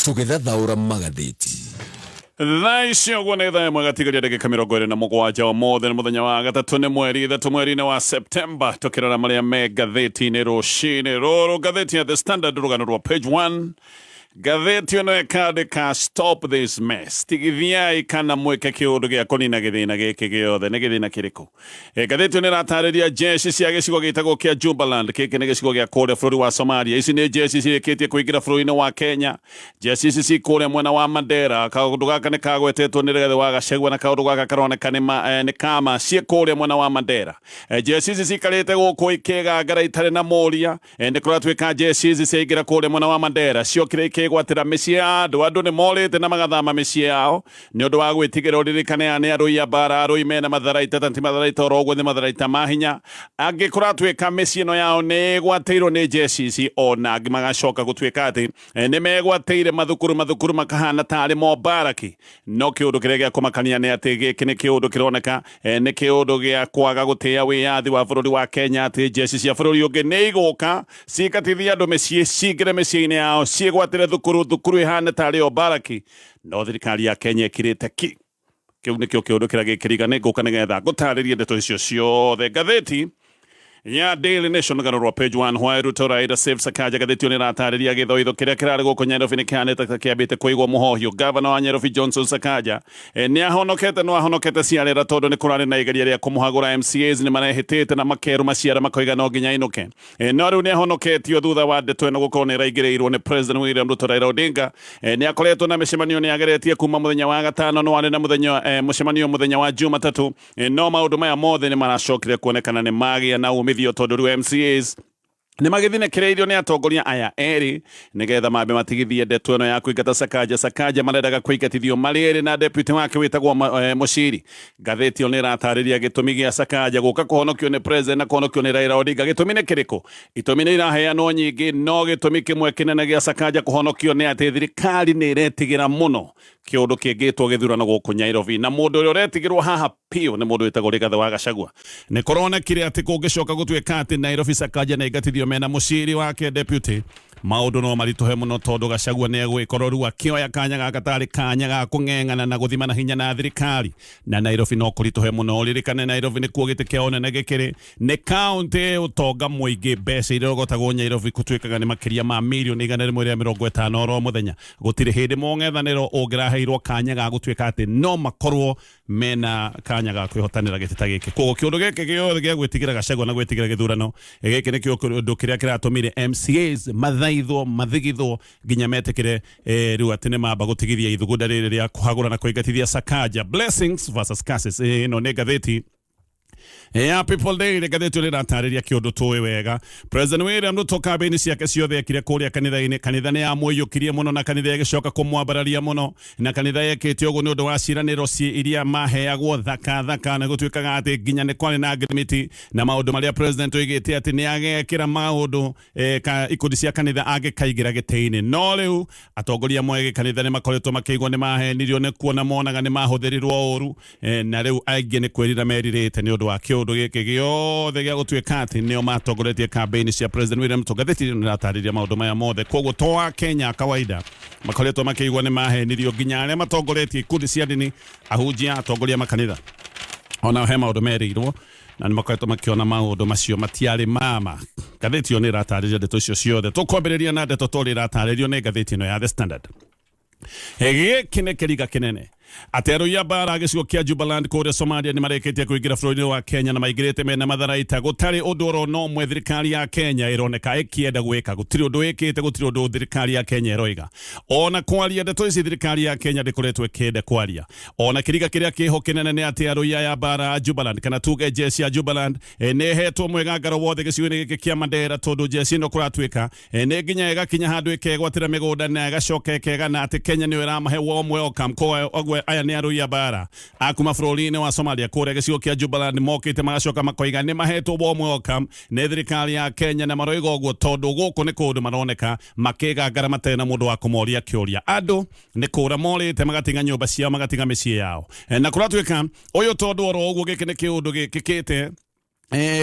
Tũgĩthathaũra magathĩti. Thaicio gwanetha mwagatigĩria ndagĩka 27 wa mothe mũthenya wa gatatũ nĩ mweri ithatũ mweri-inĩ wa Septemba tũkĩrora marĩa me ngathĩti-inĩ rũcinĩ rũrũ. Ngathĩti ya The Standard rũgano rwa page 1. Ngathĩti ĩno ĩkandĩka stop this mess, tigithiai kana mwĩke kĩũndũ gĩa kũnina gĩthĩna gĩkĩ gĩothe. Nĩ gĩthĩna kĩrĩkũ? Ngathĩti ĩno ĩratarĩria jeshi cia gĩcigo gĩtagwo kĩa Jubaland, gĩkĩ nĩ gĩcigo gĩa kũrĩa bũrũri wa Somalia. Ici nĩ jeshi cirĩkĩtie kũingĩra bũrũri-inĩ wa Kenya. Jeshi ici ci kũrĩa mwena wa Mandera. Kaũndũ gaka nĩ kagwetetwo nĩ Rigathĩ wa Gachagua na kaũndũ gaka karoneka nĩ kama ciĩ kũrĩa mwena wa Mandera. Jeshi ici cikarĩte gũkũ ikĩgangara itarĩ na mũria. Nĩ kũratuĩka jeshi ici ciaingĩra kũrĩa mwena wa Mandera ciokire gwatĩra mĩciĩ ya andũ nĩ morĩte na magathama mĩciĩ yao nĩ ũndũ wa gwĩtigĩra ũririkane nĩ arũi a mbara arũi mena matharaita tanti matharaita oro ũguo nĩ matharaita ma hinya. Angĩ kũratuĩka mĩciĩ ĩno yao nĩ gwatĩirwo nĩ jeshi ici, ona angĩ magacoka gũtuĩka atĩ nĩ megwatĩire mathukuru makahana tarĩ mobaraki. No kĩũndũ kĩrĩa gĩa kũmakania nĩ atĩ gĩkĩ nĩ kĩũndũ kĩroneka nĩ kĩũndũ gĩa kwaga gũtĩĩa wĩyathi wa bũrũri wa Kenya, atĩ jeshi cia bũrũri ũngĩ nĩ igũka cikatithia andũ mĩciĩ, cingĩre mĩciĩ-inĩ yao, ciĩgwatĩre thukuru ihana tarĩ o baraki. No thirikari ya Kenya ĩkĩrĩte ki. Kĩu nĩkĩo kĩũndũ kĩrĩa gĩkĩriga nĩ ngũka nĩgetha ngũtarĩrie ndeto icio ciothe. Ngathĩti ya Daily Nation rũgano rwa page 1, why Ruto Raila save Sakaja. Ngathĩti ĩno ĩratarĩria gĩthoitho kĩrĩa kĩrarĩ gũkũ Nairobi nĩ kĩhanĩte ta kĩambĩte kũigwo mũhohio. Gavana wa Nairobi Johnson Sakaja nĩ ahonokete ciarĩra tondũ nĩ kũrarĩ na igeria rĩa kũmũhagũra MCAs nĩ marehĩtĩte na makerũ maciara makoiga no nginya ainũke. No rĩu nĩ ahonoketio thutha wa ndeto ĩno gũkorwo nĩ ĩraigĩrĩirwo nĩ President William Ruto Raila Odinga. Nĩ akoretwo na mĩcemanio nĩ ageretie kuma mũthenya wa gatano, no arĩ na mũcemanio mũthenya wa Jumatatũ. No maũndũ maya mothe nĩ maracokire kuonekana nĩ magĩa na umithio tondũ rĩu MCAs nĩ magĩthinĩkĩrĩirio nĩ atongoria aya erĩ nĩgetha mambe matigithie ndeto ĩno ya kũingata Sakaja marendaga kũingatithio marĩ erĩ na deputy wake wĩtagwo Mũciri. Ngathĩti ĩyo nĩ ĩratarĩria gĩtũmi gĩa Sakaja gũka kũhonokio nĩ president na kũhonokio nĩ Raila Odinga. Gĩtũmi nĩ kĩrĩkũ? Itũmi nĩ iraheanwo nyingĩ, no gĩtũmi kĩmwe kĩnene gĩa Sakaja kũhonokio nĩ atĩ thirikari nĩ ĩretigĩra mũno kĩũndũ kĩngĩtwo gĩthurano gũkũ Nairobi, na mũndũ ũrĩa ũretigĩrwo haha piũ nĩ mũndũ wĩtagwo Rigathĩ wa Gachagua. Nĩ kũronekire atĩ kũngĩcoka gũtuĩka atĩ Nairobi Sakaja nĩ aingatithio mena Mũciri wake deputy, maũndũ no maritũhe mũno tondũ Gachagua nĩ egwĩkorwo rĩu akĩoya kanya gaka tarĩ kanya ga kũng'eng'ana na gũthima na hinya na thirikari, na Nairobi no kũritũhe mũno. Ririkane Nairobi nĩ kuo gĩtĩ kĩa ũnene gĩkĩrĩ, nĩ kaũntĩ ũtonga mũingĩ, mbeca iria rogotagwo Nairobi gũtuĩkaga nĩ makĩria ma mirioni 150 oro mũthenya. Gũtirĩ hĩndĩ mũng'ethanĩro ũngĩraheirwo kanya ga gũtuĩka atĩ no makorwo mena kanya ga kwĩhotanĩra gĩtĩ ta gĩkĩ. Koguo kĩũndũ gĩkĩ gĩothe gĩa gwĩtigĩra Gachagua na gwĩtigĩra gĩthurano gĩkĩ nĩkĩo kĩũndũ kĩrĩa kĩratũmire MCAs mathigithwo nginya metĩkĩre rĩu atĩ nĩ mamba gũtigithia ithugunda rĩrĩ rĩa kũhagũra na kũingatithia Sakaja. Blessings versus curses. Ĩno nĩ ngathĩti ya People Daily. Ngathĩti ĩyo ĩratarĩria kĩũndũ tũĩ wega. President William Ruto kambĩini ciake ciothe ekire kũrĩa kanitha-inĩ. Kanitha nĩ yamũiyũkirie mũno na kanitha ĩgĩcoka kũmwambararia mũno, na kanitha yekĩte ũguo nĩ ũndũ wa ciĩranĩro iria maheagwo thaka na gũtuĩkaga atĩ nginya nĩ kwarĩ na agreement na maũndũ marĩa president oigĩte atĩ nĩ agekĩra maũndũ ikundi cia kanitha angĩkaingĩra gĩtĩ-inĩ. No rĩu atongoria amwe kanitha nĩ makoretwo makĩigwo nĩ mahenirio nĩ kuona monaga nĩ mahũthĩrirwo ũru, na rĩu aingĩ nĩ kwĩrira merirĩte nĩ ũndũ wa kĩũndũ gĩkĩ gĩothe gĩa gũtuĩka atĩ nĩo matongoretie kambĩini cia President William Ruto. Ngathĩti nĩ ĩratarĩria maũndũ maya mothe. Koguo to wa Kenya kawaida makoretwo makĩigwo nĩ mahenirio, nginya arĩa matongoretie ikundi cia ndini, ahunjia, atongoria makanitha, ona he maũndũ merĩirwo na nĩ makoretwo makĩona maũndũ macio matiarĩ mama. Ngathĩti ĩyo nĩ ĩratarĩria ndeto icio ciothe. Tũkwambĩrĩria na ndeto tũrĩ ĩratarĩrio nĩ ngathĩti ĩno ya The Standard. Gĩkĩ nĩ kĩriga kĩnene atĩ arũi a mbara gĩcigo kĩa Jubaland kũrĩa Somalia nĩ marĩkĩtie kũingĩra bũrũri-inĩ wa Kenya na maingĩrĩte mena matharaita. Gũtarĩ ũndũ oro no ũmwe thirikari ya Kenya ĩroneka ĩkĩenda gwĩka. Gũtirĩ ũndũ ĩkĩte, gũtirĩ ũndũ thirikari ya Kenya ĩroiga. Ona kwaria ndeto ici thirikari ya Kenya ndĩkoretwo ĩkĩenda kwaria. Ona kĩriga kĩrĩa kĩho kĩnene nĩ atĩ arũi aya mbara a Jubaland kana tuge jeshi ya Jubaland nĩ hetwo mwĩgangaro wothe gĩcigo-inĩ gĩkĩ kĩa Mandera, tondũ jeshi ĩno kũratuĩka nĩ nginya ĩgakinya handũ ĩkegwatĩra mĩgũnda na ĩgacoka ĩkegana atĩ Kenya nĩ ĩramahe warm welcome. Koguo aya nĩ arũi a mbara akuma bũrũri-inĩ wa Somalia kũrĩa gĩcigo kĩa Jubaland mokĩte magacoka makoiga nĩ mahetwo warm welcome nĩ thirikari ya Kenya, na maroiga ũguo tondũ gũkũ nĩ kũndũ maroneka makĩgangara matarĩ na mũndũ wa kũmoria kĩũria. Andũ nĩ kũra morĩte magatiga nyũmba ciao, magatiga mĩciĩ yao, na kũratuĩka ũyũ tondũ oro ũguo gĩkĩ nĩ kĩũndũ gĩkĩkĩte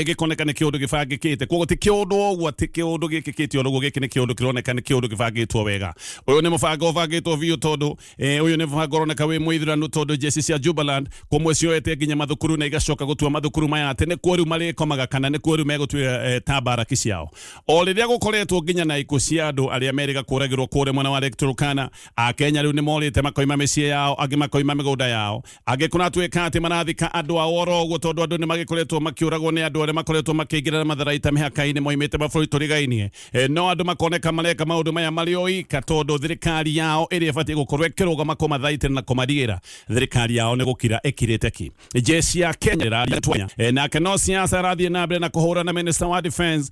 gikoneka nä kä å ndå gä bangä kä te koguo tä kä å ndå åguo tä kä å ndå gä kä kä te å gä kä nä kä å ndå kä roneka nä kä å ndå gä bangä two wega å yå nä må bango å bangä two biå tondå å yå nä må bango roneka wä må ithurano tondå jeci cia Jubaland kåmwe cioete nginya mathukuru na igacoka gå tua mathukuru maya atä nä kuo rä u marä komaga kana nä kuo rä u megå tuä ta mbaraki ciao o rä rä a gå koretwo nginya na ikuå cia andå arä a merä kå ragä rwo kå rä mwena wa Turkana akenya rä u nä morä te makoima mä ciä yao angä makoima mä gå nda yao angä kå natuä ka atä marathika andå ao oro å guo tondå andå nä magä koretwo makä å ragwo nä andå arä makoretwo makĩingĩra matharaita mĩhaka-inĩ moimĩte mabũrũri tũrigainie no andũ makoneka mareka maũndũ maya marĩ o ika tondũ thirikari yao ĩrĩa ĩbatiĩ gũkorwo ĩkĩrũgama kũmathaitĩra na kũmarigĩra thirikari yao nĩ gũkira ĩkirĩte ki jeci ya Kenya ĩratwanya nake no siasa arathiĩ na mbere na kũhũra na minister wa defense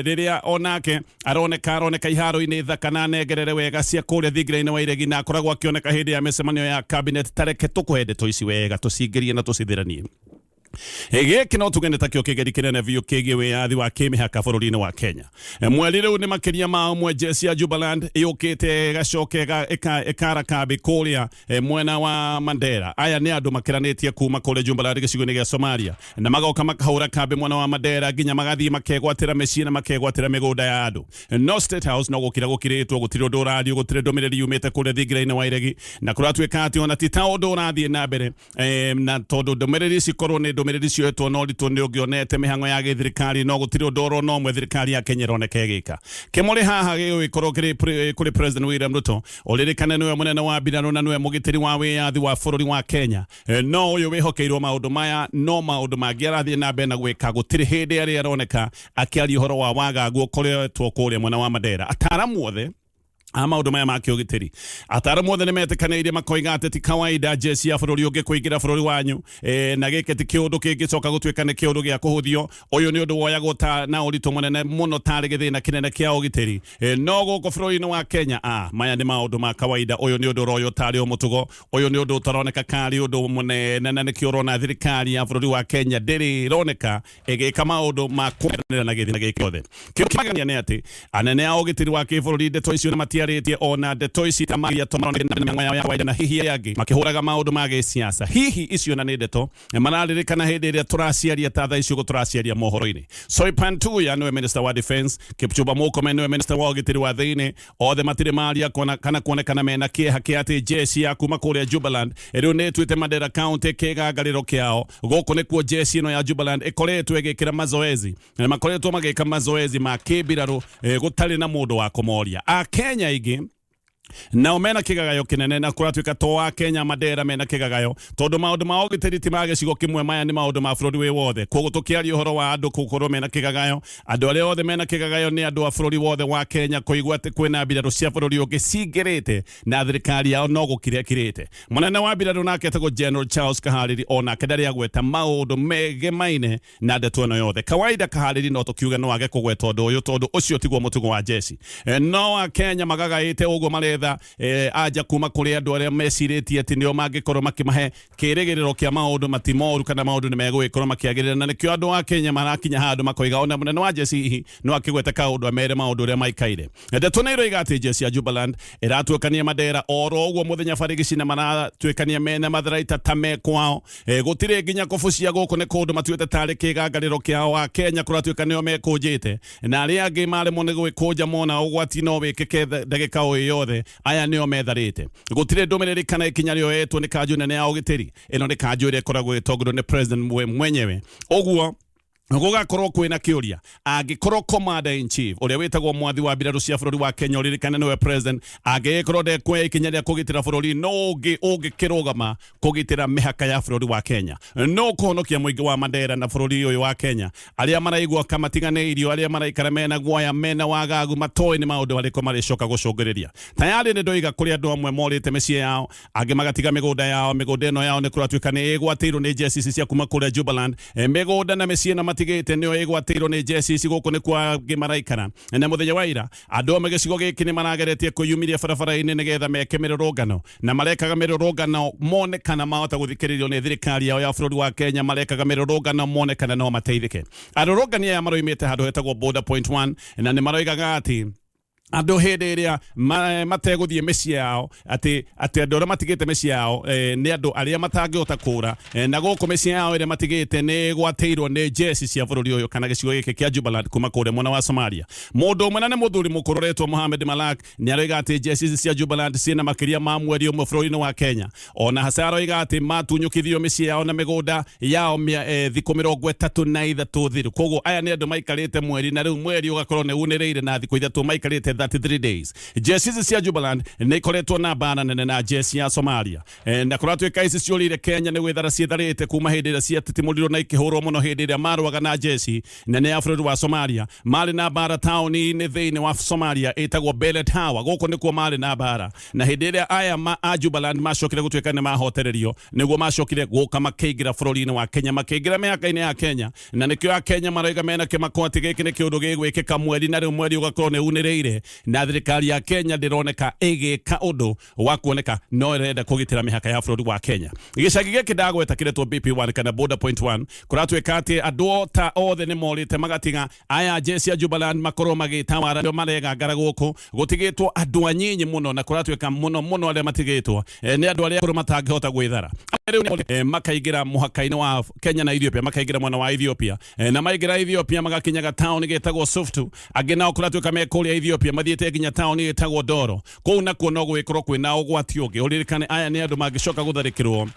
rĩrĩa onake aroneka iharo-inĩ thaka na nengerere wega cia kũrĩa thingira-inĩ wa iregi na akoragwo akĩoneka hĩndĩ ya mĩcemanio ya cabinet tareke tũkũhe ndeto ici wega tũcingĩrie na tũcithiranie gĩkĩ no tugende takĩo kĩgeri kĩnene biũ kĩgiĩ wĩyathi wa kĩmĩhaka bũrũri-inĩ wa Kenya mweri rĩu nĩ makĩria ma ũmwe jeci ya Jubaland ĩũkĩte gacoke ĩkara kambĩ kũrĩa mwena wa Mandera aya nĩ andũ makĩranĩtie kuma kũrĩa Jubaland gĩcigo-inĩ gĩa Somalia na magoka makahũra kambĩ mwena wa Mandera nginya magathiĩ makegwatĩra mĩciĩ na makegwatĩra mĩgũnda ya andũ no State House no gũkirĩtwo gũtirĩ ũndũ ũrario gũtirĩ ndũmĩrĩri yumĩte kũrĩa thingira-inĩ wa iregi na kũratuĩka atĩ ona ti ta ũndũ ũrathiĩ na mbere na tondũ ndũmĩrĩri cikorwo nĩ ndũmĩrĩri cioetwo no ritũ nĩ ũngĩonete mĩhang'o ya gĩthirikari no gũtirĩ ũndũ oro no ũmwe thirikari ya Kenya ĩroneka ĩgĩka kĩmũrĩ haha gĩgũgĩkorwo kũrĩ President William Ruto ũrĩrĩkane nĩwe mũnene wa mbirarũ na nĩwe mũgitĩri wa wĩyathi wa bũrũri wa Kenya no ũyũ wĩhokeirwo maũndũ maya no maũndũ mangĩ arathiĩ na mbere na gwĩka gũtirĩ hĩndĩ arĩa aroneka akĩaria ũhoro wa wagagu ũkoretwo kũrĩa mwena wa Mandera ataaramu othe maũndũ maya ma kĩũgitĩri ataaramu othe nĩ metĩkanĩirie makoiga atĩ ti kawaida jeci ya bũrũri ũngĩ kũingĩra bũrũri wanyu na gĩkĩ ti kĩũndũ kĩngĩcoka gũtuĩka nĩ kĩũndũ gĩa kũhũthio ũyũ nĩ ũndũ woyagwo na ũritũ mũnene mũno tarĩ gĩthĩna kĩnene kĩa ũgitĩri no gũkũ bũrũri-inĩ wa Kenya maya nĩ maũndũ ma kawaida ũyũ nĩ ũndũ ũroywo tarĩ o mũtugo ũyũ nĩ ũndũ ũtaroneka karĩ ũndũ mũnene na nĩkĩo ũrona thirikari ya bũrũri wa Kenya ndĩrĩ ĩroneka ĩgĩka maũndũ ma kũmeranĩra na gĩthĩna gĩkĩ othe kĩmagania nĩ atĩ anene a ũgitĩri wa kĩbũrũri ndeto icio nĩ matiarĩtie ona ndeto ici ta maria tũmarona na hihi angĩ makĩhũraga maũndũ ma gĩsiasa hihi icio na nĩ ndeto mararĩrĩkana hĩndĩ ĩrĩa tũraciaria ta thaa icio tũraciaria mohoro-inĩ Soipan Tuya nĩwe minister wa defense Kipchumba Murkomen nĩwe minister wa ũgitĩri wa thĩinĩ othe matirĩ maria kana kuonekana mena kĩeha kĩa atĩ jeci ya kuma kũrĩa Jubaland rĩu nĩ ĩtuĩte Mandera County kĩgangarĩro kĩao gũkũ nĩkuo jeci ĩno ya Jubaland ĩkoretwo ĩgĩkĩra mazoezi na makoretwo magĩka mazoezi ma kĩmbirarũ gũtarĩ na mũndũ wa kũmoria Kenya aingĩ nao mena kĩgagayo kĩnene na kũratuĩka to wa Kenya Mandera mena kĩgagayo tondũ maũndũ ma ũgitĩri ti ma gĩcigo kĩmwe maya nĩ maũndũ ma bũrũri wĩ wothe koguo tũkĩaria ũhoro wa andũ gũkorwo mena kĩgagayo andũ arĩa othe mena kĩgagayo nĩ andũ a bũrũri wothe wa Kenya kũigua atĩ kwĩna mbirarũ cia bũrũri ũngĩ cingĩrĩte na thirikari yao no gũkira ĩkirĩte mũnene wa mbirarũ nake etagwo General Charles Kaharĩri onake ndarĩ agweta maũndũ megemaine na ndeto ĩno yothe kawaida Kaharĩri no tũkiuge no age kũgweta ũndũ ũyũ tondũ ũcio tiguo mũtugo wa jeci no a Kenya magagaĩte ũguo maretha aja kuma kũrĩ andũ arĩa mecirĩtie atĩ nĩo mangĩkorwo makĩmahe kĩrĩgĩrĩro kĩa maũndũ matimoru kana maũndũ nĩ megũgĩkorwo makĩagĩrĩra na nĩkĩo andũ a Kenya marakinya handũ makoiga ona mũnene wa jeci no akĩgweta kaũndũ amere maũndũ ũrĩa maikaire ndeto nĩ iroiga atĩ jeci ya Jubaland ĩratuĩkania Mandera oro ũguo mũthenya barigici na maratuĩkania mena matharaita ta mekwao gũtirĩ nginya kobu cia gũkũ nĩ kũndũ matuĩte tarĩ kĩgangarĩro kĩao a Kenya kũratuĩka nĩo mekũnjĩte na arĩa angĩ maremwo nĩ gwĩkũnja mona ũgwati no wĩkĩke ndagĩka o yothe aya nĩo metharĩte gũtirĩ ndũmĩrĩri kana ikinya rĩoetwo nĩ kanjũ nene ya ũgitĩri ĩno nĩ kanjũ ĩrĩa ĩkoragwo ĩtongorio nĩ president mwenyewe ũguo gũgakorwo kwĩna kĩũria angĩkorwo commander in chief ũrĩa wĩtagwo mwathi wa mbirarũ cia bũrũri wa Kenya ũrĩrĩkane nĩwe president angĩkorwo ndekuoya ikinya rĩa kũgitĩra bũrũri no ũngĩkĩrũgama kũgitĩra mĩhaka ya bũrũri wa Kenya no kũhonokia mũingĩ wa Mandera na bũrũri ũyũ wa Kenya arĩa maraigua kamatiganĩirio arĩa maraikara mena guoya mena wagagu matoĩ nĩ maũndũ marĩkũ marĩcoka gũcũngĩrĩria tayarĩ nĩ ndoiga kũrĩ andũ amwe morĩte mĩciĩ yao angĩ magatiga mĩgũnda yao mĩgũnda ĩno yao nĩ kũratuĩka nĩ ĩgwatĩirwo nĩ jeci cia kuma kũrĩa Jubaland mĩgũnda na mĩciĩ na matigĩte nĩyo ĩgwatĩirwo nĩ jeci ici gũkũ nĩ kwa angĩ maraikara na mũthenya wa ira andũ amwe gĩcigo gĩkĩ nĩ marageretie kũyumĩria barabara-inĩ nĩgetha meke mĩrũrũngano na marekaga mĩrũrũngano monekana mahota gũthikĩrĩrio nĩ thirikari yao ya bũrũri wa Kenya marekaga mĩrũrũngano monekana no mateithĩke arũrũngani aya maroimĩte handũ hetagwo border point 1 na nĩ maroigaga atĩ andå hä ndä ä rä a mategå thiä mä ciä yao atä andå arä a matigä te mä ciä yao nä andå arä a matangä hota kå ra na gå kå mä ciä yao ä rä a matigä te nä gwatä irwo nä jesi cia bå rå ri å yå kana gä cigo gä kä kä a Jubaland kuma kå rä mwena wa Somalia. Må ndå å mwe na nä må thuri må kå roretwo Mohamed Malak nä aroiga atä jesi cia Jubaland ciä makä ria ma mweri å mwe bå rå ri-inä wa Kenya. Ona hasa aroiga atä matunyå kä thio mä ciä yao na mä gå nda yao thikå mä rongo ätatå na ithatå thiru. Koguo aya nä andå maikarä te mweri na rä u mweri å gakorwo nä unä rä ire na thikå ithatå maikarä te 33 days. Jesi cia Jubaland nä ikoretwo na mbara nene na jesi ya Somalia na kå ratuä ka ici ciå Kenya nä gwä thara cietharä te kuma hä ndä ä rä a ciatitimå rirwo na ikä hå rwo må no hä ndä ä rä a marwaga na jesi nene ya bå rå ri wa Somalia marä na mbara taåni-inä thä-inä wa Somalia ĩtagwo Beled Hawa. Gå kå nä kuo marä na mbara na hä ndä ä rä a aya a Jubaland macokire gå tuä ka nä mahotererio nä guo macokire gå ka makä ingä ra bå rå ri-inä wa Kenya makä ingä ra mä haka-inä ya Kenya na nä kä o a Kenya maroiga mena kä mako atä gä kä nä kä å ndå gä gwä kä ka mweri na rä u mweri å gakorwo nä unä rä ire na thirikari ya Kenya ndironeka igika undu wa kuoneka no irenda kugitira mihaka ya bũrũri wa Kenya. Gicagi giki ndagweta kiretwo BP1 kana border point 1 kuratwika ati andu ta othe ni morite magatiga aya jesi ya Jubaland makorwo magitawara ndio marega ngara guku gutigitwo andu anyinyi muno na kuratwika muno aria matigitwo ni andu aria matangihota gwithara makaigira muhaka-ini wa Kenya na Ethiopia makaigira mwena wa Ethiopia na maigira Ethiopia magakinyaga town gitagwo Softu angĩ nao kuratwika me kuria Ethiopia mathiete nginya town gitagwo Doro kũu nakuo no gwĩkorwo kwĩna ũgwati ũngĩ ũririkane aya nĩ andũ mangĩcoka gũtharĩkĩrwo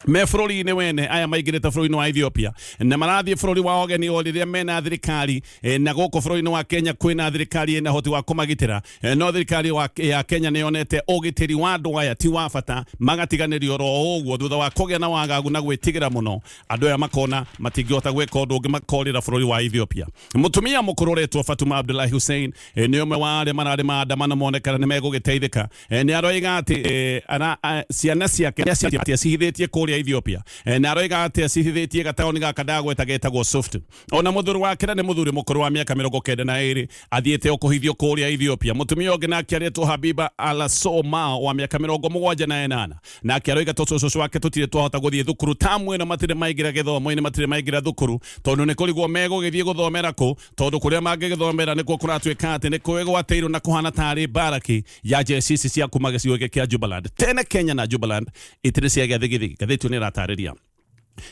me bũrũri-inĩ wene aya maingĩrĩte bũrũri-inĩ wa Ethiopia na marathiĩ bũrũri wa ogeni o rĩrĩa mena thirikari na gũkũ bũrũri-inĩ wa Kenya kwĩna thirikari ĩna hoti wa kũmagitĩra no thirikari ya Kenya nĩ yonete ũgitĩri wa andũ aya ti wa bata magatiganĩrio ro ũguo thutha wa kũgĩa na wagagu na gwĩtigĩra mũno andũ aya makona matingĩhota gwĩka ũndũ ũngĩ makorĩra bũrũri wa Ethiopia. Mũtumia mũkũrũ ũretwo Fatuma Abdullahi Hussein nĩ ũmwe wa arĩa mararĩ maandamano monekana nĩ megũgĩteithĩka nĩ aroiga atĩ ciana ciake cihithĩtie kũrĩa Ethiopia na aroiga atĩ acihithĩtie gataũni gaka ndagweta getagwo Softu. Ona mũthuri wake nĩ mũthuri mũkũrũ wa mĩaka 92 athiĩte kũhithio kũrĩa Ethiopia. Mũtumia ũngĩ nake arĩtwo Habiba Al-Soma wa mĩaka 78 nake aroiga tũcũcũ wake tũtirĩ twahota gũthiĩ thukuru tamu ĩno matirĩ maingĩra gĩthomo-inĩ matirĩ maingĩra thukuru tondũ nĩ kũrigwo megũgĩthiĩ gũthomera kũ tondũ kũrĩa mangĩgĩthomera nĩkuo kũratuĩka atĩ nĩ kwĩgwatĩirwo na kũhana tarĩ mbaraki ya jesi cia kuma gĩcigo gĩkĩ kĩa Jubaland. Tene Kenya na Jubaland itirĩ cia gĩathigithigi gathĩti nĩ ratarĩria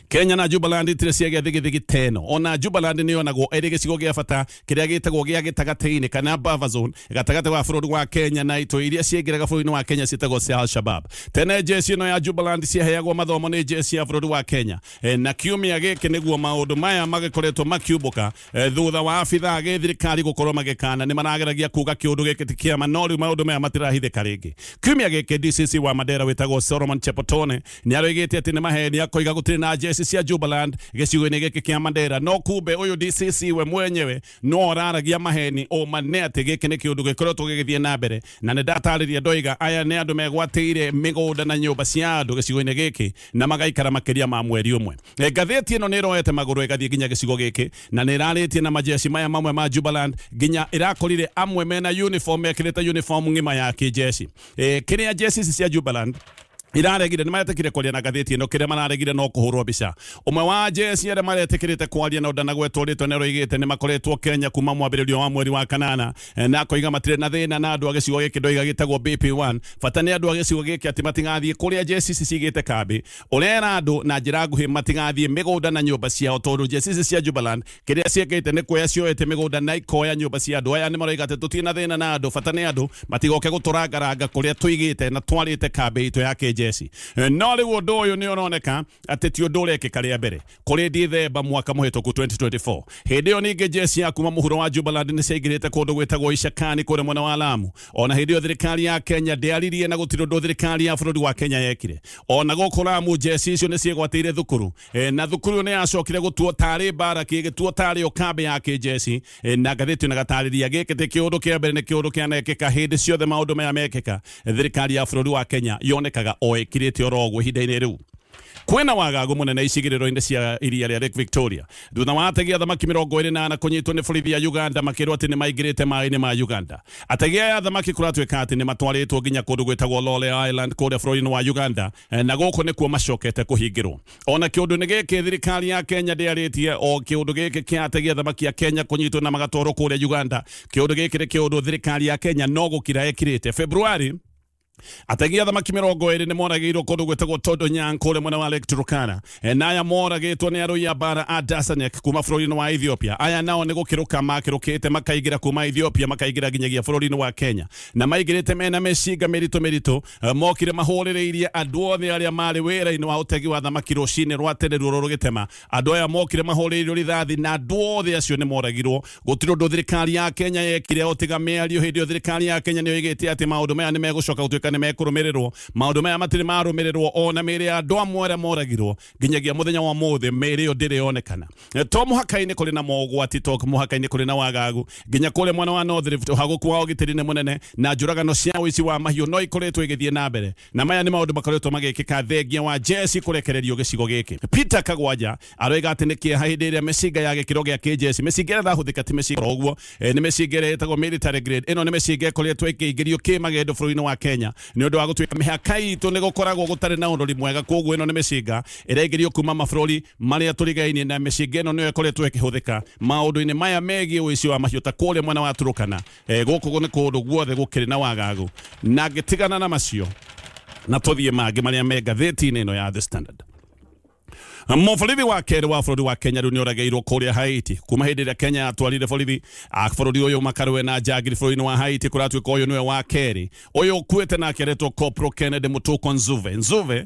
Kenya na Jubaland itirĩ cia gĩathigithigi teno ona Jubaland nĩ yonagwo ĩrĩ gĩcigo gĩa bata kĩrĩa gĩtagwo gĩa gĩtagatĩ-inĩ kana buffer zone gatagatĩ wa bũrũri wa Kenya na itũ iria ciĩngĩraga bũrũri-inĩ wa Kenya ciĩtagwo cia Al-Shabab. Tene jesi ĩno ya Jubaland ciaheagwo mathomo nĩ jesi ya bũrũri wa Kenya na kiumia gĩkĩ nĩguo maũndũ maya magĩkoretwo makiumbũka thutha wa abithaa gĩthirikari gũkorwo magĩkana nĩ marageragia kuga kĩũndũ gĩkĩ ti kĩama no rĩu maũndũ maya matirahithĩka rĩngĩ. Kiumia gĩkĩ DCC wa Mandera wĩtagwo Solomon Chepotone nĩ aroigĩte atĩ nĩ maheni akoiga gũtirĩ na jesi cia Jubaland gĩcigo-inĩ gĩkĩ kĩa Mandera no kumbe ũyũ DCC we mwenyewe no araragia maheni o mane atĩ gĩkĩ nĩ kĩũndũ gĩkoretwo gĩgĩthiĩ na mbere na nĩ ndatarĩria ndoiga aya nĩ andũ megwatĩire mĩgũnda na nyũmba cia andũ gĩcigo-inĩ gĩkĩ na magaikara makĩria ma mweri ũmwe. Ngathĩti ĩno nĩ ĩroete magũrũ ĩgathiĩ nginya gĩcigo gĩkĩ na nĩ ĩrarĩtie na majeci maya mamwe ma Jubaland nginya ĩrakorire amwe mena uniform mekĩrĩte uniform ng'ima ya kĩjeshi. Kĩrĩa jeci cia Jubaland iraregire nĩ maretekire kwaria na ngathĩti ĩno kĩrĩa mararegire no kũhũrwo mbica. Ũmwe wa jesi arĩa maretekĩrĩte kwaria na ndanagwetwo rĩtwa nĩ roigĩte nĩ makoretwo Kenya kuma mwambĩrĩrio wa mweri wa kanana na koiga matirĩ na thĩna na andũ a gĩcigo gĩkĩ ndoiga gĩtagwo BP1 bata nĩ andũ a gĩcigo gĩkĩ atĩ matigathiĩ kũrĩa jesi cigĩte kambĩ ũrera andũ na njĩra nguhĩ matigathiĩ mĩgũnda na nyũmba ciao tondũ jesi cia Jubaland kĩrĩa ciĩkĩte nĩ kuoya cioete mĩgũnda na ikoya nyũmba cia andũ aya nĩ maroiga atĩ tũtirĩ na thĩna na andũ bata nĩ andũ matigoke gũtũrangaranga kũrĩa tũigĩte na twarĩte kambĩ itũ ya kĩjeshi. No rĩu ũndũ ũyũ nĩ ũroneka atĩ ti ũndũ ũrekĩka rĩa mbere kũrĩ Dithemba mwaka mũhĩtũku 2024. Hĩndĩ ĩyo ningĩ jesi ya kuma mũhuro wa Jubaland nĩ ciaingĩrĩte kũndũ gwĩtagwo Ishakani kũrĩa mwena wa Lamu. Ona hĩndĩ ĩyo thirikari ya Kenya ndĩaririe na gũtirĩ ũndũ thirikari ya bũrũri wa Kenya yekire. Ona gũkũ Lamu jesi icio nĩ ciĩgwatĩire thukuru na thukuru nĩ yacokire gũtuo tarĩ mbaraki ĩgĩtuo tarĩ o kambĩ ya kĩjeshi na ngathĩti na gatarĩria gĩkĩ ti kĩũndũ kĩa mbere nĩ kĩũndũ kĩanekĩka hĩndĩ ciothe maũndũ maya mekĩka thirikari ya bũrũri wa Kenya yonekaga o ĩkirĩte oro ũguo ihinda-inĩ rĩu. kwena wagagu munene icigiriro-ini cia iria ria Lake Victoria thutha wa ategi a thamaki 28 kunyitwo ni borithi ya Uganda makirwo ati ni maigirite mai-ini ma Uganda. Ategi aya thamaki kuratwika ati ni matwaritwo nginya kundu gwitagwo Lole Island kuria bũrũri-inĩ wa Uganda, na guku nikuo macokete kuhingirwo. Ona kiundu ni giki thirikari ya Kenya ndiaritie o kiundu giki kia ategi a thamaki ya Kenya kunyitwo na magatwarwo kuria Uganda. Kiundu giki ni kiundu thirikari ya Kenya no gukira ekirite. Februari ategi a thamaki 20 ni moragirwo kundu gwitagwo Todo Nyang kuria mwena wa Lake Turkana, na aya moragitwo ni arui a bara a Dasanek kuma bũrũri-inĩ wa Ethiopia. Aya nao ni gukiruka makirukite makaigira kuma Ethiopia makaigira nginyagia bũrũri-inĩ wa Kenya, na maigirite mena mecinga meritu mokire mahũrĩrĩirie andu othe aria mari wĩra-inĩ wa utegi wa thamaki rũcinĩ rwa tene ruo rũgĩtema. Andu aya mokire mahũrĩrĩirio rithathi na andu othe acio ni moragirwo. Gũtirĩ ũndũ thirikari ya Kenya yekire ũtiga mĩario. Hĩndĩ ĩyo thirikari ya Kenya nĩ yoigĩte atĩ maũndũ maya nĩ megũcoka gũtuĩka nĩ mekurumirirwo. Maundu maya matiri marumirirwo ona mĩĩrĩ andu amwe aria moragirwo nginyagia muthenya wa muthi mĩĩrĩ yo ndĩrĩ yonekana. To muhaka-inĩ kũrĩ na mogwati, to muhaka-inĩ kũrĩ na wagagu, nginya kũrĩa mwena wa North Rift haguku wa ũgitĩri munene na njũragano cia ũici wa mahiũ no ikoretwo igĩthiĩ na mbere, na maya nĩ maũndũ makoretwo magĩkĩka thengia wa jesi kũrekererio gĩcigo gĩkĩ. Peter Kagwanja aroiga atĩ nĩ kĩeha hĩndĩ ĩrĩa mĩcinga ya gĩkĩro gĩa kĩjesi, mĩcinga ĩrĩa ĩrahũthĩka ti mĩcinga ũguo, nĩ mĩcinga ĩrĩa ĩtagwo military grade. Ĩno nĩ mĩcinga ĩkoretwo ĩkĩingĩrio kĩmagendo bũrũri-inĩ wa Kenya nĩ ũndũ wa gũtuĩka mĩhaka itũ nĩ gũkoragwo gũtarĩ na ũrori mwega. Koguo ĩno nĩ mĩcinga ĩraingĩrio kuma mabũrũri marĩa tũrigainie, na mĩcinga ĩno nĩyo ĩkoretwo ĩkĩhũthĩka maũndũ-inĩ maya megiĩ ũici wa mahiũ ta kũrĩa mwena wa Turkana. Gũkũ nĩ kũndũ guothe gũkĩrĩ na wagagu, na ngĩtigana na macio na tũthiĩ mangĩ marĩa me ngathĩti-inĩ ĩno ya The Standard. Mũborithi wa kerĩ wa bũrũri wa Kenya rĩu nĩ oragĩirwo kũrĩa Haiti kuma hĩndĩ ĩrĩa Kenya yatwarire borithi a bũrũri ũyũ makarũe na njangiri bũrũri-inĩ wa Haiti. Kũratuĩka ũyũ nĩwe wa kerĩ ũyũ ũkuĩte nake aretwo Corporal Kennedy Mutuku Nzuve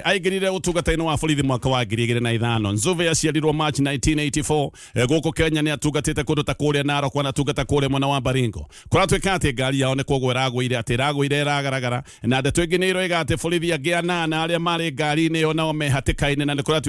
aingĩrire ũtungata-inĩ wa borithi mwaka wa 2005. Nzuve aciarirwo March 1984. Gũkũ Kenya nĩ atungatĩte kũndũ ta kũrĩa Narok, anatungata kũrĩa mwena wa Baringo. Kũratuĩka atĩ ngari yao nĩ kũgwa ĩragũire, atĩ ĩragũire ĩragaragara, na ndeto ĩngĩ nĩ ĩroiga atĩ borithi angĩ 8 arĩa marĩ ngari-inĩ ĩyo nao me hatĩka-inĩ, na nĩ kũratuĩka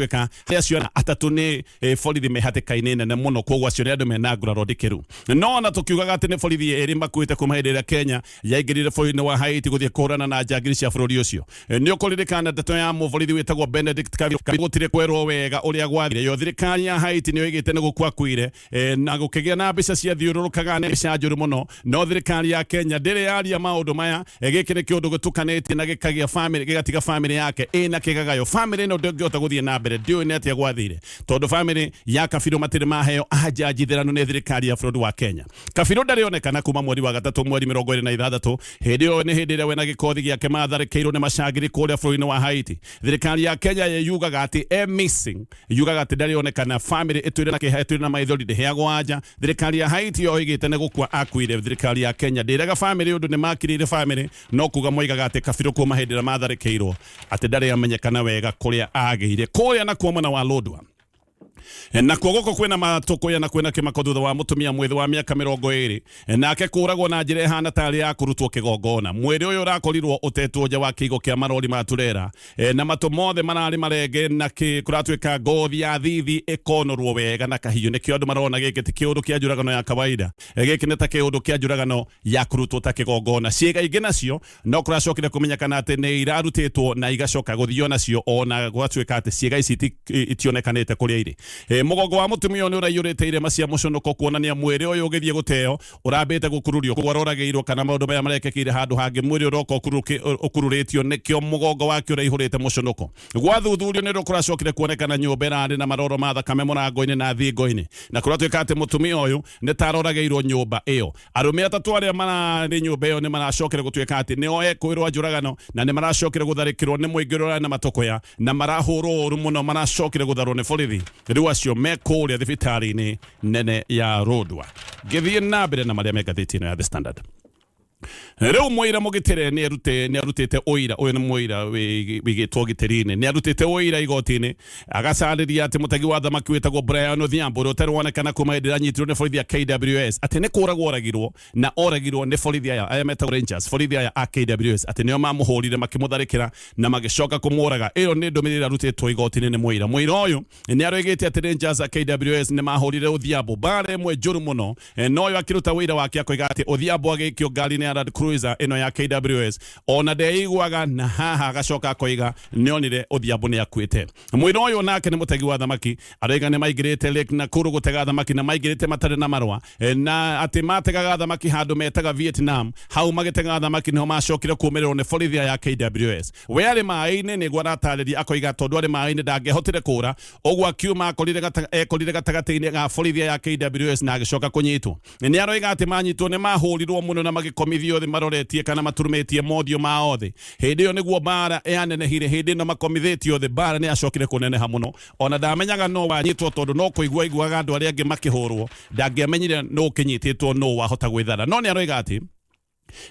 acio atatu nĩ borithi me hatĩka-inĩ nene mũno. Koguo acio nĩ andũ mena nguraro ndikĩru. No na tũkiugaga atĩ nĩ borithi erĩ makuĩte kuma hĩndĩ ĩrĩa Kenya yaingĩrire bũrũri-inĩ wa Haiti gũthiĩ kũhũrana na njangiri cia bũrũri ũcio. Nĩ ũkũririkana ndeto ya mũborithi wĩtagwo Benedict gũtirĩ kwerwo wega ũrĩa gwathire. Yo thirikari ya Haiti nĩ yoigĩte nĩ gũkwakuire na gũkĩgĩa na mbica cia thiũrũrũkaga nĩ mbica njũru mũno, no thirikari ya Kenya ndĩrĩ yaria maũndũ maya. Gĩkĩ nĩ kĩũndũ gĩtukanĩtie na gĩkagĩa family, gĩgatiga family yake ĩna kĩgagayo. Family ĩno ndĩngĩhota gũthiĩ na mbere, ndiũĩ nĩ atĩa gwathire, tondũ family ya Kabirũ matirĩ maheo anja njithĩranu nĩ thirikari ya bũrũri wa Kenya. Kabirũ ndarĩonekana kuma mweri wa gatatũ mweri 26. Hĩndĩ ĩyo nĩ hĩndĩ ĩrĩa we na gĩkothi gĩake matharĩkĩirwo nĩ macangiri kũrĩa bũrũri-inĩ wa Haiti. Thirikari ya Kenya yugaga atĩ missing, yugaga atĩ ndarĩonekana. Family ĩtwĩre na kĩeha, ĩtwĩre na maithori, ndĩheagwo anja. Thirikari ya Haiti yo ĩgĩte nĩ gũkua akuire. Thirikari ya Kenya ndĩrega family ũndũ nĩ makirĩire family, no kuga moigaga atĩ Kabirũ kuma hĩndĩ ĩrĩa matharĩkĩirwo atĩ ndarĩ amenyekana wega kũrĩa agĩire. Kũrĩa na kuo mwena wa Lodwar na kuogoko kwena matukuya na kwena kimako thutha wa mutumia mwithi wa miaka 20 nake kuragwo na njira ihana tari ya kurutwo kigongona. Mwiri uyu urakorirwo utetwo nja wa kigo kia marori ma turera na matu mothe marari marenge na kuratuika ngothi ya thithi ikonorwo wega na kahiũ. Nikio andu marona giki ti kiundu kia njuragano ya kawaida, giki ni ta kiundu kia njuragano ya kurutwo ta kigongona. Ciĩga ingĩ nacio no kuracokire kumenyekana atĩ nĩ irarutĩtwo na igacoka guthio nacio, ona gwatuika atĩ ciĩga ici itionekanĩte kũrĩa irĩ. Mugongo wa mutumia ũyũ nĩ ũraiyũrĩte irema cia mũconoko kuonania mwĩrĩ ũyũ ũgĩthiĩ gũteo ũrambĩte gũkururio. Koguo aroragĩirwo kana maũndũ maya marekĩkire handũ hangĩ, mwĩrĩ ũroka ũkururĩtio, nĩkĩo mũgongo wake ũraihũrĩte mũconoko. Gwathuthurio nĩ kũracokire kuonekana nyũmba ĩrarĩ na maroro ma thakame mũrango-inĩ na thingo-inĩ, na kũratuĩka atĩ mutumia ũyũ nĩ taroragĩirwo nyũmba ĩyo. Arũme atatũ arĩa mararĩ nyũmba ĩyo nĩ maracokire gũtuĩka atĩ nĩo ekũĩrwo njũragano na nĩ maracokire gũtharĩkĩrwo nĩ mũingĩ ũrĩa na matokoya na marahũrwo ũru mũno, maracokire gũtharwo nĩ borithi. Rĩu acio me kũrĩa thibitarĩ-inĩ nene ya Lodwar. Ngĩthiĩ na mbere na marĩa me ngathĩti-inĩ ya The Standard. Rĩu mũira mũgitĩre nĩ arutĩte ũira. Ũyũ nĩ mũira wĩgĩtwo gĩtĩri-inĩ, nĩ arutĩte ũira igoti-inĩ agacarĩria atĩ mũtegi wa thamaki wĩtagwo Brian Odhiambo ũrĩa ũtarĩ wonekana kuma hĩndĩ ĩrĩa anyitirwo nĩ borithi ya KWS atĩ nĩ kũragwo oragirwo na oragirwo nĩ borithi aya metagwo Rangers, borithi aya a KWS, atĩ nĩo mamũhũrire makĩmũtharĩkĩra na magĩcoka kũmũraga. Ĩyo nĩ ndũmĩrĩri arutĩtwo igoti-inĩ nĩ mũira. Mũira ũyũ nĩ aroigĩte atĩ Rangers a KWS nĩ mahũrire Odhiambo mbara ĩmwe njũru mũno, no ũyũ akĩruta wĩira wake akoiga atĩ Odhiambo agĩikio ngari-inĩ ya Land Cruiser ino ya KWS ona ndeiguaga na haha agacoka koiga nionire Odhiambo ni akuite mwiro uyu nake ni mutegi wa thamaki araiga ni maigirite Lake Nakuru gutega thamaki na maigirite matare na marwa na ati mategaga thamaki handu metaga Vietnam hau magitega thamaki niho macokire kumirwo ni borithia ya KWS we ari mai-ini ni gwaratarĩria akoiga tondu ari mai-ini ndangehotire kura ogwa kiuma ekorire gatagati-ini ga borithia ya KWS na agicoka kunyitwo ni aroiga ati manyitwo ni mahurirwo muno na magikomithio thi maroretie kana maturumetie modio mao thi hindi iyo niguo bara yanenehire hindi no makomithetio thi bara ni acokire kuneneha muno ona ndamenyaga no wanyitwo tondu no kuigua iguaga andu aria angi makihurwo ndangiamenyire no kinyititwo no wahota gwithara no ni aroiga ati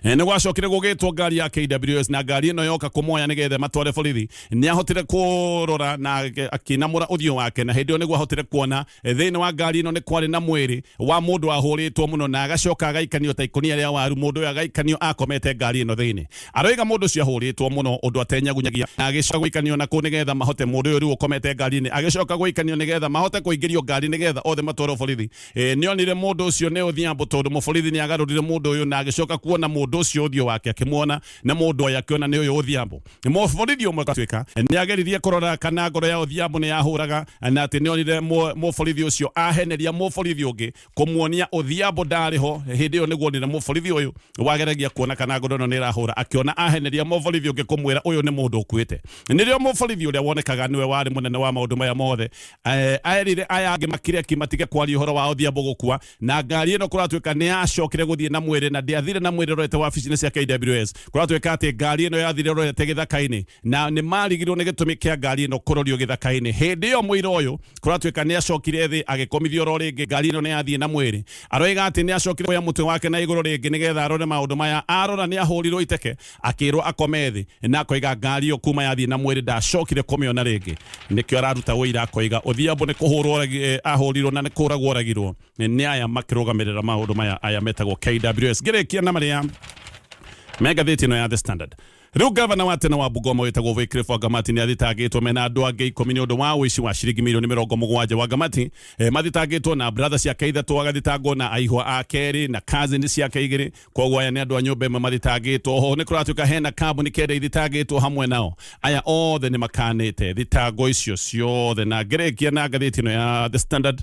ni gwacokire gugitwo ngari ya KWS na ngari ino yoka kumoya nigethe matware borithi ni ahotire kurora na akinamura uthio wake na hindi ni gwahotire kuona thiini wa ngari ino ni kwari na mwiri wa mundu ahuritwo muno na agacoka agaikanio ta ikonia ria waru mundu uyu agaikanio akomete ngari ino thiini aroiga mundu ucio ahuritwo muno undu atenyagunyagia na agicoka guikanio na ku nigetha mahote mundu uyu riu ukomete ngari ni agicoka guikanio nigetha mahote kuingirio ngari nigetha othe matwaro borithi nionire mundu ucio ni Odhiambo tondu muborithi ni agarurire mundu uyu na agicoka kuona mundu ucio uthio wake akimwona na mundu aya akiona ni uyu Odhiambo muborithi umwe gatwika ni ageririe kurora kana ngoro ya Odhiambo ni yahuraga na ati ni onire muborithi ucio aheneria muborithi ungi kumwonia Odhiambo ndariho hindi iyo niguo ni muborithi uyu wageragia kuona kana ngoro no ni irahura akiona aheneria muborithi ungi kumwira uyu ni mundu ukuite nirio muborithi uria wonekaga niwe wari munene wa maundu maya mothe aerire aya angi makire kimatige kwaria uhoro wa Odhiambo gukua na ngari ino kuratwika ni acokire guthie na mwiri na ndiathire na mwiri rorete wabici-ini cia KWS kuratwika ati ngari ino yathire rorete githaka-ini na ni marigirwo ni gitumi kia ngari ino kurorio githaka-ini hindi iyo mwira uyu kuratwika ni acokire thi agikomithio ro ringi ngari ino ni yathie na mwiri aroiga ati ni acokire kuya mutwe wake na iguru ringi nigetha arore maundu maya arora ni ahurirwo iteke akirwo akome thi na akoiga ngari iyo kuma yathie na mwiri ndacokire kumiona ringi nikio araruta wira akoiga Odhiambo ni kuhurwo ahurirwo na ni kuragwo oragirwo ni aya makirugamirira maundu maya aya metagwo KWS girikia na maria Magathìti no ya The Standard riu gavana wa tene wa Bungoma witagwo Wycliffe Wangamati ni athitangitwo mena andu angi 10 ni undu wa uici wa ciringi milioni 70 Wangamati mathitangitwo na brother ciake ithatu agathitangwo na aihwa akeri na cousin ciake igiri koguo aya ni andu a nyumba imwe mathitangitwo ho ni kuratuika hena kambuni kende ithitangitwo hamwe nao aya othe ni makanite thitango icio ciothe na ngerekia na ngathiti no ya The Standard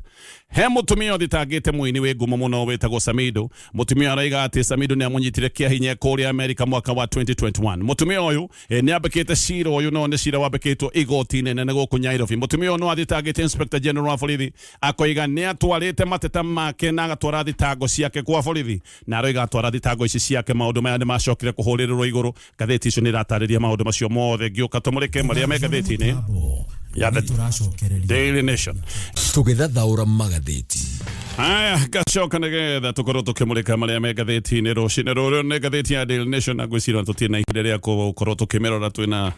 he mutumia uthitangite muini wi ngumo muno witagwo Samido mutumia araiga ati Samido ni amunyitire kia hinya kuria America mwaka wa 2021 mutumia uyu ni abekete cira uyu no ni cira wabeketwo igoti-ini nene guku Nairobi mutumia uyu no athitangite Inspector General wa borithi akoiga ni atwarite mateta make na agatwara thitango ciake kwa borithi na aroiga atwara thitango ici ciake maundu maya ni macokire kuhurirwo iguru ngathiti icio ni ratariria maundu macio mothe ngiuka tumurike maria me ngathiti-ini ya Daily Nation tugithathaura magathiti aya gacoka nigetha tukorwo tukimurika maria me ngathiti-ini rucini ruru ni ngathiti ya Daily Nation na gwicirwo tutie na ihinda ria gukorwo tukimirora twina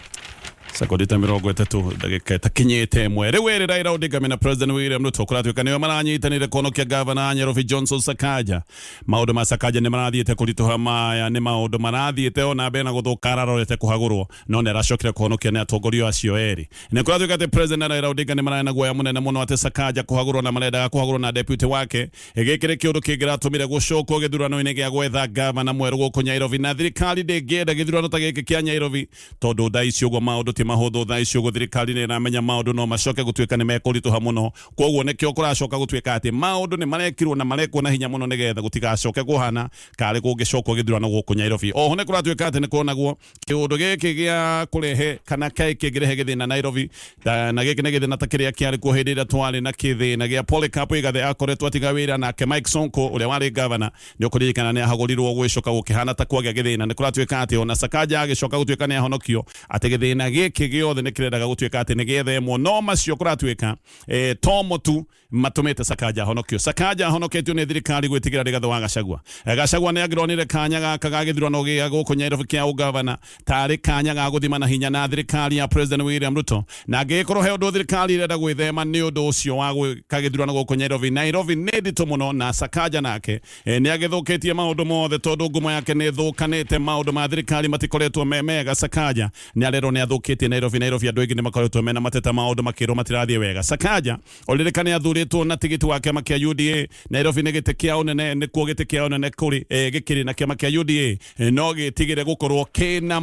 sakondita 30 ndagika takinyite mwe riu iri Raila Odinga na President William Ruto kuratwika niyo maranyitanire kuhonokia Gavana Nairobi Johnson Sakaja maundu ma Sakaja ni marathiite kurituha maya ni maundu marathiite ona mbere na guthukara rorete kuhagurwo no ni aracokire kuhonokia ni atongoria acio eri ni kuratwika ati President Raila Odinga ni marana guoya munene muno ati Sakaja kuhagurwo na marendaga kuhagurwo na deputy wake igikire kiundu kingiratumire gucokwo githurano-ini gia gwetha Gavana mweru guku Nairobi na thirikari ndingienda githurano ta giki kia Nairobi tondu thaici uguo maundu mahuthu thaici uguo thirikari ni iramenya maundu no macoke gutwika ni mekurituha muno koguo nikio kuracoka gutwika ati maundu ni marekirwo na marekwo na hinya muno nigetha gutigacoke kuhana kari kungicokwo githurano guku Nairobi oho ni kuratwika ati ni kuonagwo kiundu giki gia kurehe kana kai kigirehe githina Nairobi na giki ni githina ta kiria kiari ku hindi ria twari na kithina gia Polycarp igathe akoretwo atiga wira nake Mike Sonko uria wari governor ni ukuririkana ni ahagurirwo gwicoka gukihana ta kwagia githina ni kuratwika ati ona Sakaja agicoka gutwika ni ahonokio ati githina giki giothe ni kirendaga gutwika ati ni gethemwo no macio kuratwika tomo tu matumite Sakaja honokio Sakaja honoketio ni thirikari gwitigira rigatho wa Gachagua Gachagua ni agironire kanya gaka ga githurano gia guku Nairobi kia ugavana tari kanya ga guthima na hinya na thirikari ya President William Ruto na agikorwo he undu thirikari irenda gwithema ni undu ucio wa gwika githurano guku Nairobi ni ndito muno na Sakaja nake ni agithukitie maundu mothe tondu ngumo yake ni thukanite maundu ma thirikari matikoretwo memega Sakaja ni arero ni athukitie mathĩtie Nairobi andũ aingĩ nĩ makoretwo mena mateta maũndũ makĩrwo matirathiĩ wega. Sakaja olĩrĩkane athurĩtwo na tigiti wa kĩama kĩa UDA Nairobi nĩ gĩtĩ kĩa ũnene nĩ kuo gĩtĩ kĩa ũnene kũrĩ gĩkĩrĩ na kĩama kĩa UDA no gĩtigĩre gũkorwo kĩna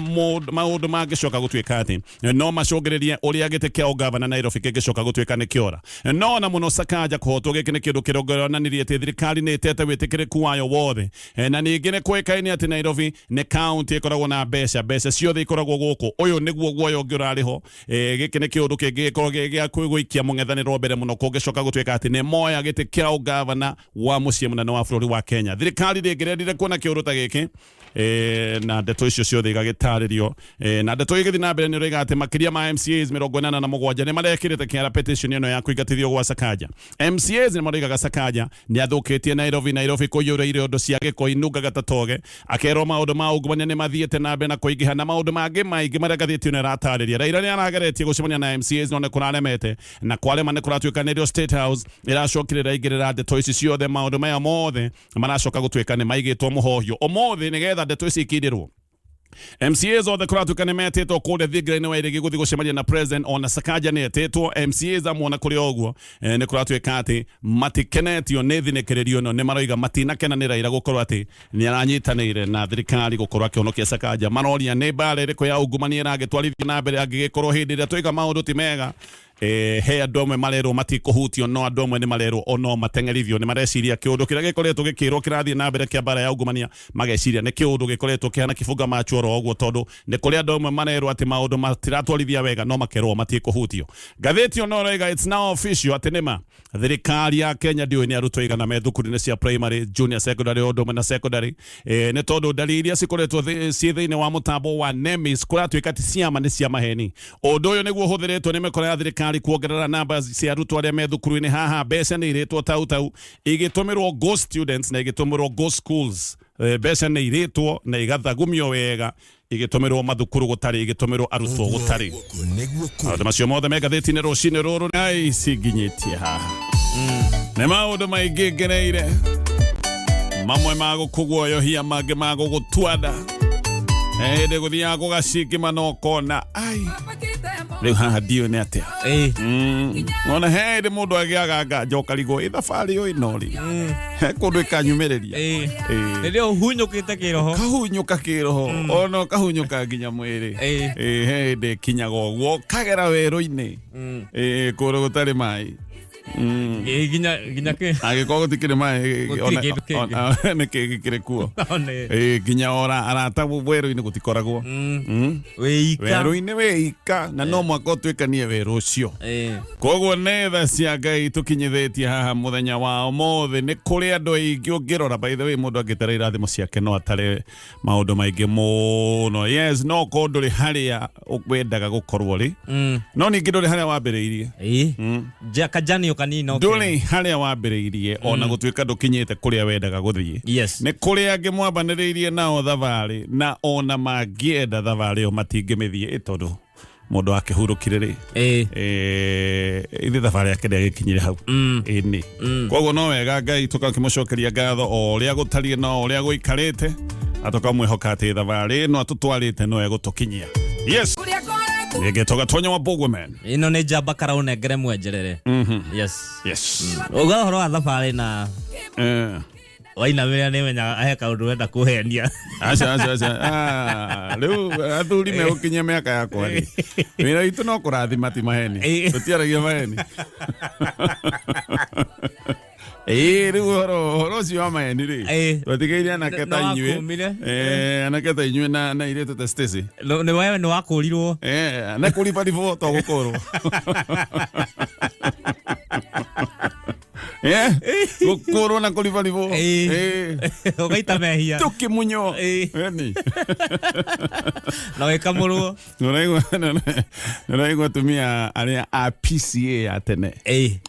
maũndũ mangĩcoka gũtuĩka atĩ no macũngĩrĩrie ũrĩa gĩtĩ kĩa Gabana Nairobi kĩngĩcoka gũtuĩka nĩ kĩora. No na mũno Sakaja kuhotwo gĩkĩ nĩ kĩndũ kĩrongorananirie atĩ thirikari nĩ ĩtete wĩtĩkĩrĩku wayo wothe na ningĩ nĩ kũĩkaine atĩ Nairobi nĩ county ĩkoragwo na mbeca ciothe ikoragwo gũkũ. Ũyũ nĩguo guoya ũngĩ ũrarĩ ho. Gĩkĩ nĩ kĩũndũ kĩngĩkorwo gĩa kwĩgũikia mũng'ethanĩro mbere mũno kũngĩcoka gũtuĩka atĩ nĩ moya gĩtĩ kĩa Gabana wa mũciĩ mũnene wa bũrũri wa Kenya. Thirikari ndĩngĩrendire kuona kĩũndũ ta gĩkĩ na ndeto icio ciothe igagĩtarĩrio na ndeto igĩthiĩ na mbere nĩ ũraiga atĩ makĩria ma MCAs 87 nĩ marekĩrĩte kĩara petition ĩno ya kũingatithio gwa Sakaja. MCAs nĩ maraigaga Sakaja nĩ athũkĩtie Nairobi kũiyũrĩire ũndũ cia gĩko inungaga ta toge, akerwo maũndũ ma ungumania nĩ mathiĩte na mbere na kũingĩha na maũndũ mangĩ maingĩ marĩa ngathĩti ĩno ĩratarĩria. Raila nĩ arageretie gũcemania na MCAs no nĩ kũraremete na kwarema nĩ kũratuĩkanĩrio State House ĩracokire ĩraingĩrĩra ndeto ici ciothe. Maũndũ maya mothe maracoka gũtuĩka nĩ maigĩtwo mũhohio ũmũthĩ nĩgetha ndeto ici ikindĩrwo. MCAs othe kũratuĩka nĩ metĩtwo kũrĩa thigirainĩ wa irĩgĩ gũthiĩ gũcemania na president ona Sakaja nĩ etĩtwo. MCAs amwe kũrĩa ũguo nĩ kũratuĩka atĩ matikenetio nĩ thinĩkĩrĩrio ĩno, nĩ maroiga matinakenanĩra Raila gũkorwo atĩ nĩ aranyitanĩire na thirikari gũkorwo akĩhonokia Sakaja. Maroria nĩ mbara ĩrĩkũ ya ungumania ĩragĩtwarithio na mbere angĩgĩkorwo hĩndĩ ĩrĩa tũiga maũndũ ti mega. He andũ amwe marerwo matikũhutio no andũ amwe nĩ marerwo ono mateng'erithio. Nĩ mareciria kĩũndũ kĩrĩa gĩkoretwo gĩkĩrwo kĩrathiĩ na mbere kĩa mbara ya ungumania mageciria nĩ kĩũndũ gĩkoretwo kĩhana kĩbunga machuoro ũguo, tondũ nĩ kũrĩ andũ amwe marerwo atĩ maũndũ matiratwarithia wega no makerwo matikũhutio. Ngathĩti ono raiga it's now official atĩ nĩma thirikari ya Kenya ndiũĩ nĩ arutwo igana me thukuru-inĩ cia primary, junior secondary ũndũ ũmwe na secondary nĩ tondũ dalili iria cikoretwo ciĩ thĩinĩ wa mũtambo wa NEMIS kũratuĩka ti ciama nĩ cia maheni. Ũndũ ũyũ nĩguo ũhũthĩrĩtwo nĩ mĩkora ya thirikari kuongerera namba cia arutwo arĩa me thukuru-inĩ haha. Mbeca nĩ irĩtwo tau igĩtũmĩrwo go students na igĩtũmĩrwo go schools. Mbeca nĩ irĩtwo na igathagumio wega igĩtũmĩrwo mathukuru gũtarĩ igĩtũmĩrwo arutwo gũtarĩ. Maũndũ macio mothe me ngathĩti-inĩ rũcinĩ rũrũ na ici nginyĩtie haha nĩ maũndũ maingĩ ngereire, mamwe ma gũkũguoyohia mangĩ ma gũgũtwanda hĩndĩ gũthiaga gũgacikima no kona rĩu haha ndiũ nĩ atĩa ona hĩndĩ mũndũ agĩaga nganja ũkarigwo thabarĩ ũyũ ĩno-rĩ he kũndũ ĩkanyumĩrĩria rĩrĩa ũhunyũkĩte kĩroho kahunyũka kĩroho ona ũkahunyũka nginya mwĩrĩ hĩndĩ kinyaga ũguo kagera werũ-inĩ kũndũ gũtarĩ maĩ ginya ke agĩkorwo gũtikĩrĩ maĩ nĩkĩ gĩkĩrĩ kuo nginya ora arata werũ-inĩ gũtikoragwo werũ-inĩ wĩika na no mwaka ũtuĩkanie werũ ũcio. Koguo nĩ tha cia Ngai tũkinyithĩtie haha mũthenya wa ũmũthĩ. Nĩ kũrĩ andũ aingĩ ũngĩrora, by the way, mũndũ angĩtara irathimo ciake no atare maũndũ maingĩ mũno. Yes, no korwo ndũrĩ harĩa wendaga gũkorwo rĩ no ningĩ ndũrĩ harĩa wambĩrĩirie ndũrĩ harĩa wambĩrĩirie ona gũtuĩka ndũkinyĩte kũrĩa wendaga gũthiĩ. Nĩ kũrĩ angĩ mwambanĩrĩirie nao thabarĩ na ona mangĩenda thabarĩ ĩyo matingĩmĩthiĩ tondũ mũndũ akĩhurũkire rĩ ithe thabarĩ yake ndĩagĩkinyire hau ĩnĩ. Koguo no wega Ngai tũkakĩmũcokeria ngatho o ũrĩa gũtariĩ no ũrĩa gũikarĩte na tũkamwĩhoka atĩ thabarĩ ĩno atũtwarĩte no egũtũkinyia. Yes, Gĩtĩ Gatonye wa MBUGUA man. Ino nĩ njamba karaunengere mwenjerere. Yes. Uga horo wa thabarĩ na waina wĩra nĩ menyaga ahe kaũndũ wenda kũhenia. Aca. Rĩu athuri megũkinyia mĩaka yakwa rĩ wĩra witũ no kũrathima ti maheni, tũtiaragia maheni. Rĩu horo ũcio wa maheni rĩ twatigeire anake ta inyuĩ anake ta inyuĩ na airĩtu ta Stacy. Nĩ wewe nĩ wakũrirwo na kũribaribo to gũkorwo gũkorwo na kũribaribo ũgaita mehia tũkĩmunyo na wĩkamũrwo. Nĩũraigua atumia arĩa a PCA ya tene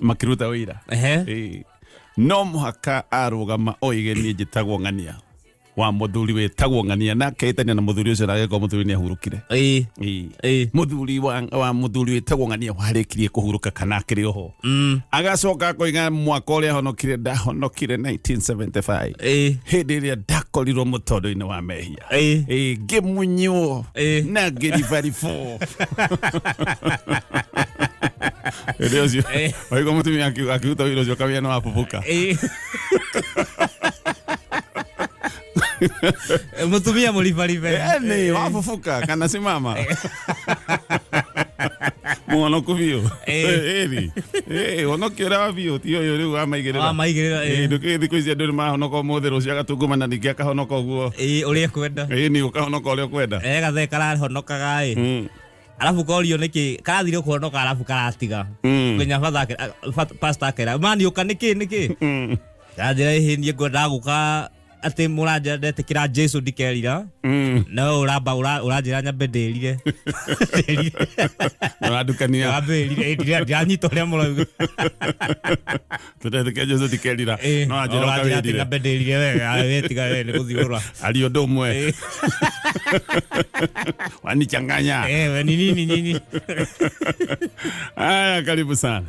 makĩruta wĩra no mũhaka arũgama oige niĩ njĩtagwo ng'ania wa muthuri wetagwo Ng'ania nake itania na muthuri ucio nageko muthuri ni ahurukire muthuri wa muthuri wetagwo Ng'ania warikirie kuhuruka kana akiri oho agacoka koiga mwaka uria honokire ndahonokire 1975 hindi iria ndakorirwo mutondo-ini wa mehia ngimunywo na ngiribaribwo ndio sio waigo mutumia akiuta wiro ucio kamia no apupuka mutumia mulibaribe ni wapupuka kana simama Muhonoku bio honokira bio tio yo riu amaigirira ndukithi kwizia ndu mahonoko mothe rucio agatungumana ningi akahonoka uguo uria kwenda ni ukahonoka uria kwenda gathe karahonokaga alafu korio niki karathire kuhonoka alafu karatiga kenya pastor akera mani uka niki kanjira hinie ngwenda guka ati muranja ndetikira Jesu ndikerira no uramba uranjira nyambe ndirire uradukania abirire ndanyita uria murauga tutetikira Jesu ndikerira no anjira ukabirire nyambe ndirire wega wetiga we ni kuthiura alio ndomwe wanichanganya we nini karibu sana.